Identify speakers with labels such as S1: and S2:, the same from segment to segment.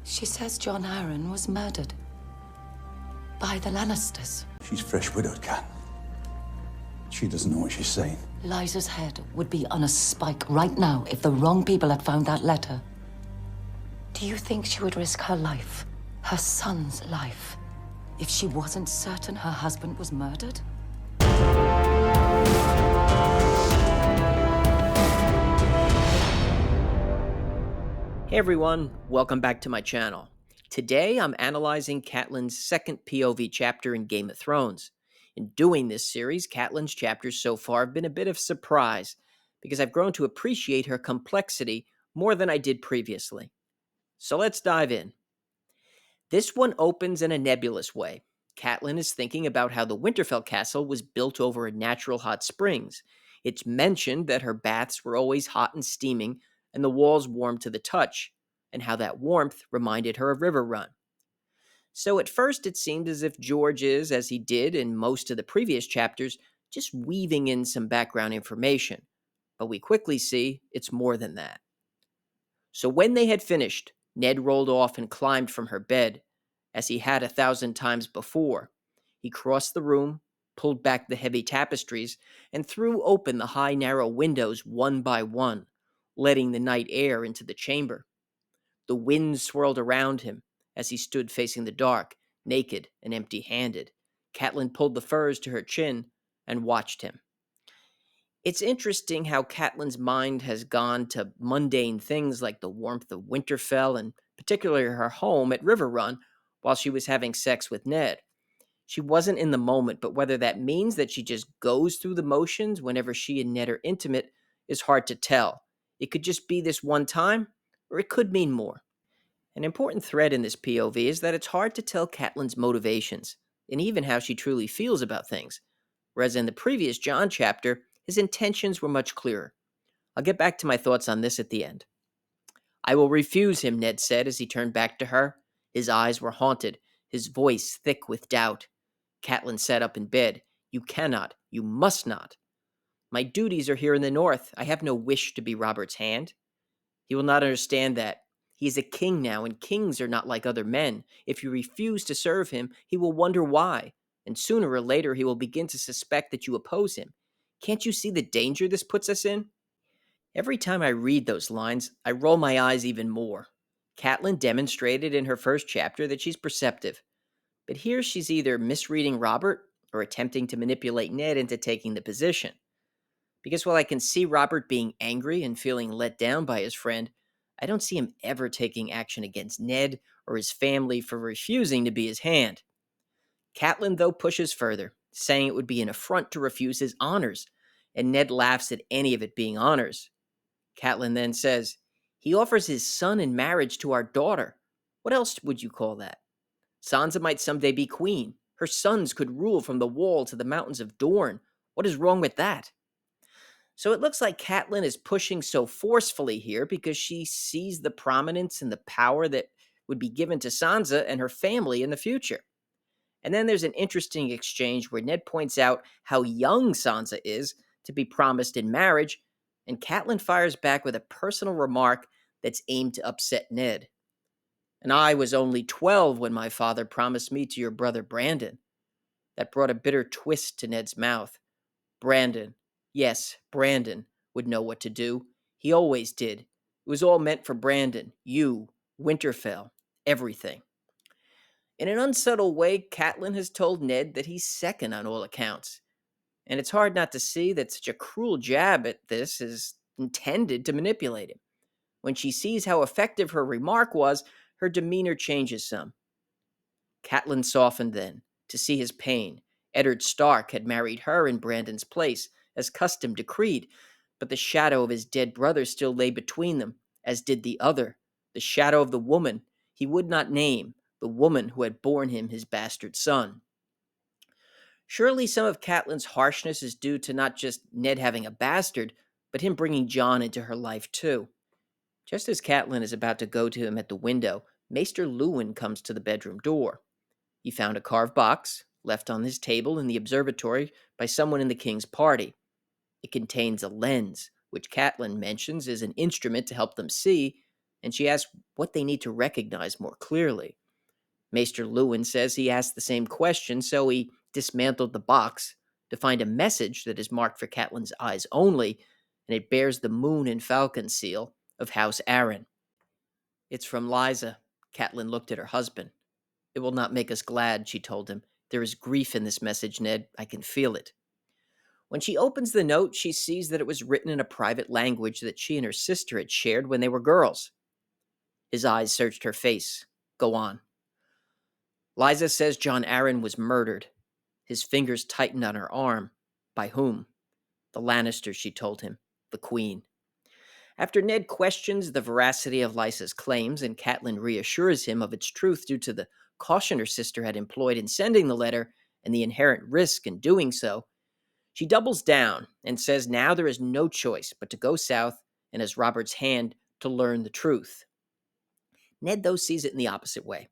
S1: She says Jon Arryn was murdered. By the Lannisters.
S2: She's fresh widowed, Cat. She doesn't know what she's saying.
S1: Lysa's head would be on a spike right now if the wrong people had found that letter. Do you think she would risk her life, her son's life, if she wasn't certain her husband was murdered?
S3: Hey everyone, welcome back to my channel. Today I'm analyzing Catelyn's second POV chapter in Game of Thrones. In doing this series, Catelyn's chapters so far have been a bit of a surprise because I've grown to appreciate her complexity more than I did previously. So let's dive in. This one opens in a nebulous way. Catelyn is thinking about how the Winterfell castle was built over a natural hot springs. It's mentioned that her baths were always hot and steaming and the walls warm to the touch, and how that warmth reminded her of River Run. So at first it seemed as if George is, as he did in most of the previous chapters, just weaving in some background information. But we quickly see it's more than that. So when they had finished, Ned rolled off and climbed from her bed, as he had 1,000 times before. He crossed the room, pulled back the heavy tapestries, and threw open the high narrow windows one by one, letting the night air into the chamber. The wind swirled around him as he stood facing the dark, naked and empty-handed. Catelyn pulled the furs to her chin and watched him. It's interesting how Catelyn's mind has gone to mundane things like the warmth of Winterfell and particularly her home at River Run while she was having sex with Ned. She wasn't in the moment, but whether that means that she just goes through the motions whenever she and Ned are intimate is hard to tell. It could just be this one time, or it could mean more. An important thread in this POV is that it's hard to tell Catelyn's motivations, and even how she truly feels about things, whereas in the previous Jon chapter, his intentions were much clearer. I'll get back to my thoughts on this at the end. "I will refuse him," Ned said as he turned back to her. His eyes were haunted, his voice thick with doubt. Catelyn sat up in bed. "You cannot, you must not. My duties are here in the north. I have no wish to be Robert's hand." "He will not understand that. He is a king now, and kings are not like other men. If you refuse to serve him, he will wonder why, and sooner or later he will begin to suspect that you oppose him. Can't you see the danger this puts us in?" Every time I read those lines, I roll my eyes even more. Catelyn demonstrated in her first chapter that she's perceptive, but here she's either misreading Robert or attempting to manipulate Ned into taking the position. Because while I can see Robert being angry and feeling let down by his friend, I don't see him ever taking action against Ned or his family for refusing to be his hand. Catelyn, though, pushes further, saying it would be an affront to refuse his honors, and Ned laughs at any of it being honors. Catelyn then says, "He offers his son in marriage to our daughter. What else would you call that? Sansa might someday be queen. Her sons could rule from the Wall to the mountains of Dorne. What is wrong with that?" So it looks like Catelyn is pushing so forcefully here because she sees the prominence and the power that would be given to Sansa and her family in the future. And then there's an interesting exchange where Ned points out how young Sansa is to be promised in marriage, and Catelyn fires back with a personal remark that's aimed to upset Ned. "And I was only 12 when my father promised me to your brother Brandon." That brought a bitter twist to Ned's mouth. Brandon. Yes, Brandon would know what to do. He always did. It was all meant for Brandon, you, Winterfell, everything. In an unsubtle way, Catelyn has told Ned that he's second on all accounts. And it's hard not to see that such a cruel jab at this is intended to manipulate him. When she sees how effective her remark was, her demeanor changes some. Catelyn softened then, to see his pain. Eddard Stark had married her in Brandon's place, as custom decreed, but the shadow of his dead brother still lay between them, as did the other, the shadow of the woman he would not name, the woman who had borne him his bastard son. Surely some of Catelyn's harshness is due to not just Ned having a bastard, but him bringing Jon into her life too. Just as Catelyn is about to go to him at the window, Maester Luwin comes to the bedroom door. He found a carved box, left on his table in the observatory by someone in the king's party. It contains a lens, which Catelyn mentions is an instrument to help them see, and she asks what they need to recognize more clearly. Maester Lewin says he asked the same question, so he dismantled the box to find a message that is marked for Catelyn's eyes only, and it bears the moon and falcon seal of House Arryn. It's from Lysa. Catelyn looked at her husband. It will not make us glad, she told him. There is grief in this message, Ned. I can feel it. When she opens the note, she sees that it was written in a private language that she and her sister had shared when they were girls. His eyes searched her face. Go on. Lysa says Jon Arryn was murdered. His fingers tightened on her arm. By whom? The Lannisters, she told him. The Queen. After Ned questions the veracity of Lysa's claims and Catelyn reassures him of its truth due to the caution her sister had employed in sending the letter and the inherent risk in doing so, she doubles down and says now there is no choice but to go south and as Robert's hand to learn the truth. Ned, though, sees it in the opposite way.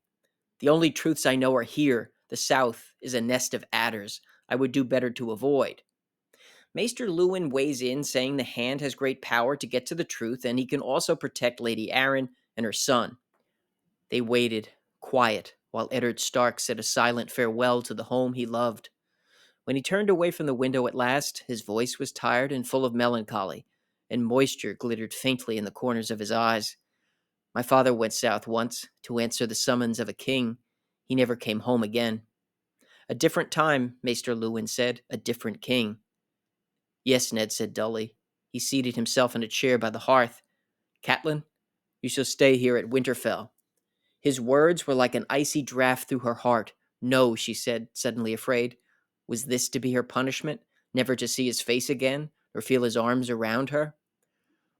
S3: The only truths I know are here. The South is a nest of adders I would do better to avoid. Maester Lewin weighs in, saying the Hand has great power to get to the truth, and he can also protect Lady Arryn and her son. They waited, quiet, while Eddard Stark said a silent farewell to the home he loved. When he turned away from the window at last, his voice was tired and full of melancholy, and moisture glittered faintly in the corners of his eyes. My father went south once to answer the summons of a king. He never came home again. A different time, Maester Lewin said, a different king. Yes, Ned said dully. He seated himself in a chair by the hearth. Catelyn, you shall stay here at Winterfell. His words were like an icy draught through her heart. No, she said, suddenly afraid. Was this to be her punishment? Never to see his face again, or feel his arms around her?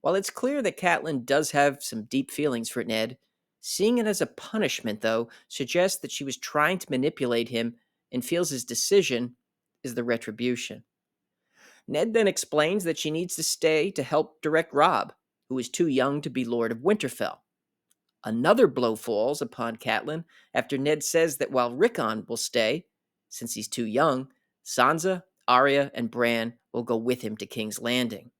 S3: While it's clear that Catelyn does have some deep feelings for Ned, seeing it as a punishment, though, suggests that she was trying to manipulate him and feels his decision is the retribution. Ned then explains that she needs to stay to help direct Robb, who is too young to be Lord of Winterfell. Another blow falls upon Catelyn after Ned says that while Rickon will stay, since he's too young, Sansa, Arya, and Bran will go with him to King's Landing.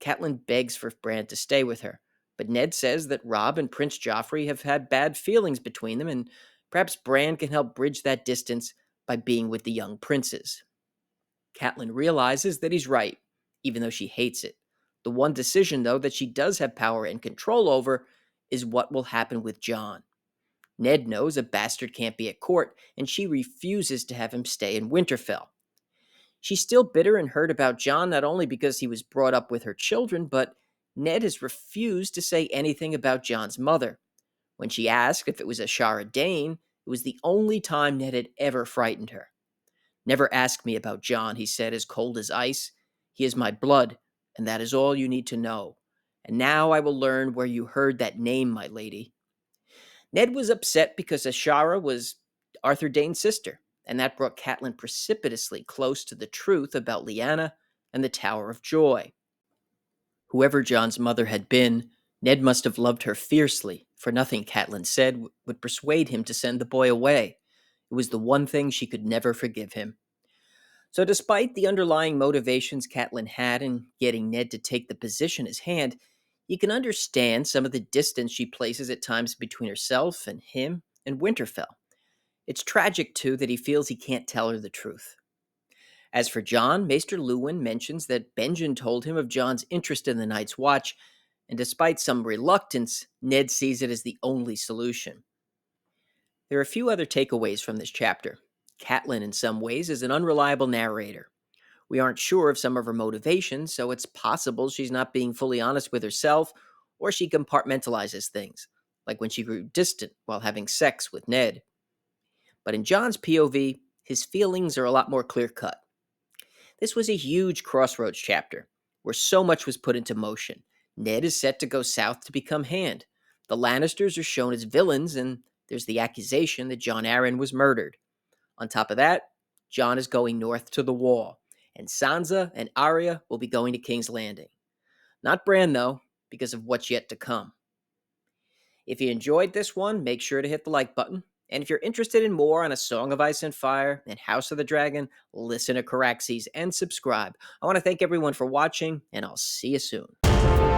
S3: Catelyn begs for Bran to stay with her, but Ned says that Robb and Prince Joffrey have had bad feelings between them, and perhaps Bran can help bridge that distance by being with the young princes. Catelyn realizes that he's right, even though she hates it. The one decision, though, that she does have power and control over is what will happen with Jon. Ned knows a bastard can't be at court, and she refuses to have him stay in Winterfell. She's still bitter and hurt about Jon, not only because he was brought up with her children, but Ned has refused to say anything about Jon's mother. When she asked if it was Ashara Dane, it was the only time Ned had ever frightened her. Never ask me about Jon, he said, as cold as ice. He is my blood, and that is all you need to know. And now I will learn where you heard that name, my lady. Ned was upset because Ashara was Arthur Dane's sister, and that brought Catelyn precipitously close to the truth about Lyanna and the Tower of Joy. Whoever Jon's mother had been, Ned must have loved her fiercely, for nothing Catelyn said would persuade him to send the boy away. It was the one thing she could never forgive him. So despite the underlying motivations Catelyn had in getting Ned to take the position as Hand, you can understand some of the distance she places at times between herself and him and Winterfell. It's tragic, too, that he feels he can't tell her the truth. As for Jon, Maester Lewin mentions that Benjen told him of Jon's interest in the Night's Watch, and despite some reluctance, Ned sees it as the only solution. There are a few other takeaways from this chapter. Catelyn, in some ways, is an unreliable narrator. We aren't sure of some of her motivations, so it's possible she's not being fully honest with herself, or she compartmentalizes things, like when she grew distant while having sex with Ned. But in Jon's POV, his feelings are a lot more clear-cut. This was a huge crossroads chapter, where so much was put into motion. Ned is set to go south to become Hand. The Lannisters are shown as villains, and there's the accusation that Jon Arryn was murdered. On top of that, Jon is going north to the Wall, and Sansa and Arya will be going to King's Landing. Not Bran, though, because of what's yet to come. If you enjoyed this one, make sure to hit the like button. And if you're interested in more on A Song of Ice and Fire and House of the Dragon, listen to Caraxes and subscribe. I want to thank everyone for watching, and I'll see you soon.